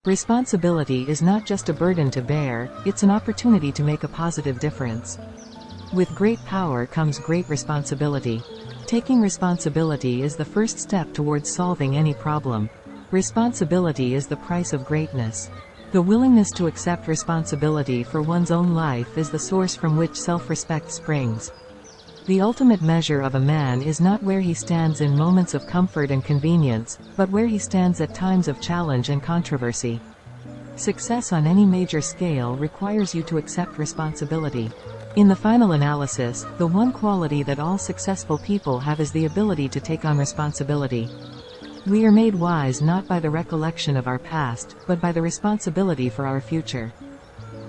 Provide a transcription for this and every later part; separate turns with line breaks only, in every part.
Responsibility is not just a burden to bear, it's an opportunity to make a positive difference. With great power comes great responsibility. Taking responsibility is the first step towards solving any problem. Responsibility is the price of greatness. The willingness to accept responsibility for one's own life is the source from which self-respect springs. The ultimate measure of a man is not where he stands in moments of comfort and convenience, but where he stands at times of challenge and controversy. Success on any major scale requires you to accept responsibility. In the final analysis, the one quality that all successful people have is the ability to take on responsibility. We are made wise not by the recollection of our past, but by the responsibility for our future.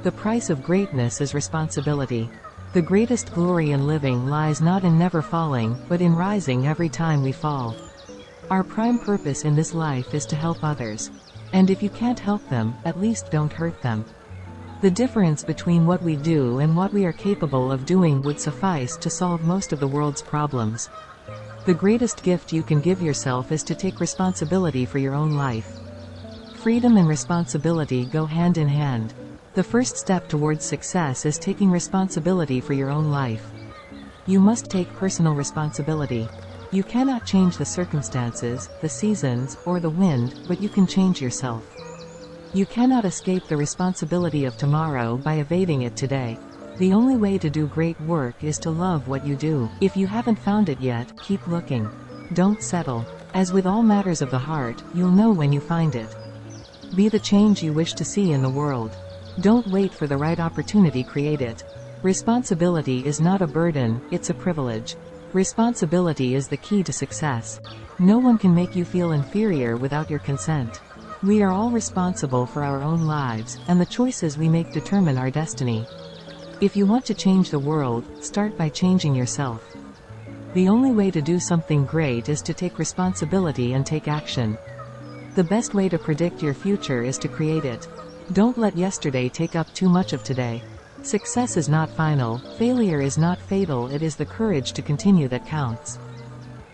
The price of greatness is responsibility. The greatest glory in living lies not in never falling, but in rising every time we fall. Our prime purpose in this life is to help others. And if you can't help them, at least don't hurt them. The difference between what we do and what we are capable of doing would suffice to solve most of the world's problems. The greatest gift you can give yourself is to take responsibility for your own life. Freedom and responsibility go hand in hand. The first step towards success is taking responsibility for your own life. You must take personal responsibility. You cannot change the circumstances, the seasons, or the wind, but you can change yourself. You cannot escape the responsibility of tomorrow by evading it today. The only way to do great work is to love what you do. If you haven't found it yet, keep looking. Don't settle. As with all matters of the heart, you'll know when you find it. Be the change you wish to see in the world. Don't wait for the right opportunity, create it. Responsibility is not a burden, it's a privilege. Responsibility is the key to success. No one can make you feel inferior without your consent. We are all responsible for our own lives, and the choices we make determine our destiny. If you want to change the world, start by changing yourself. The only way to do something great is to take responsibility and take action. The best way to predict your future is to create it. Don't let yesterday take up too much of today. Success is not final, failure is not fatal, it is the courage to continue that counts.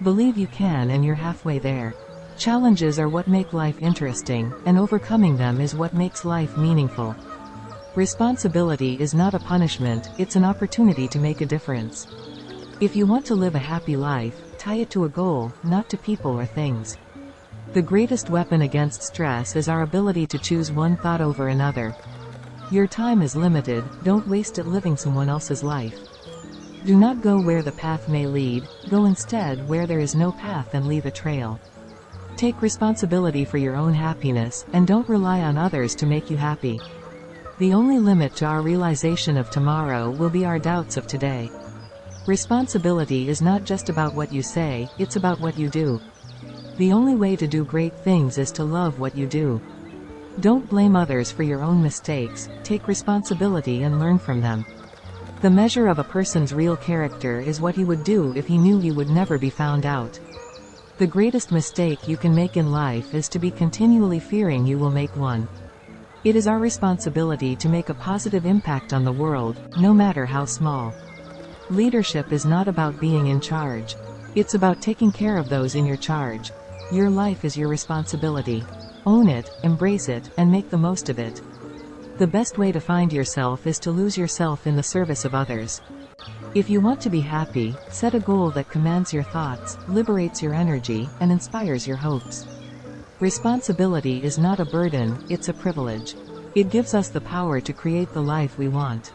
Believe you can and you're halfway there. Challenges are what make life interesting, and overcoming them is what makes life meaningful. Responsibility is not a punishment, it's an opportunity to make a difference. If you want to live a happy life, tie it to a goal, not to people or things. The greatest weapon against stress is our ability to choose one thought over another. Your time is limited, don't waste it living someone else's life. Do not go where the path may lead, go instead where there is no path and leave a trail. Take responsibility for your own happiness, and don't rely on others to make you happy. The only limit to our realization of tomorrow will be our doubts of today. Responsibility is not just about what you say, it's about what you do. The only way to do great things is to love what you do. Don't blame others for your own mistakes, take responsibility and learn from them. The measure of a person's real character is what he would do if he knew he would never be found out. The greatest mistake you can make in life is to be continually fearing you will make one. It is our responsibility to make a positive impact on the world, no matter how small. Leadership is not about being in charge. It's about taking care of those in your charge. Your life is your responsibility. Own it, embrace it, and make the most of it. The best way to find yourself is to lose yourself in the service of others. If you want to be happy, set a goal that commands your thoughts, liberates your energy, and inspires your hopes. Responsibility is not a burden, it's a privilege. It gives us the power to create the life we want.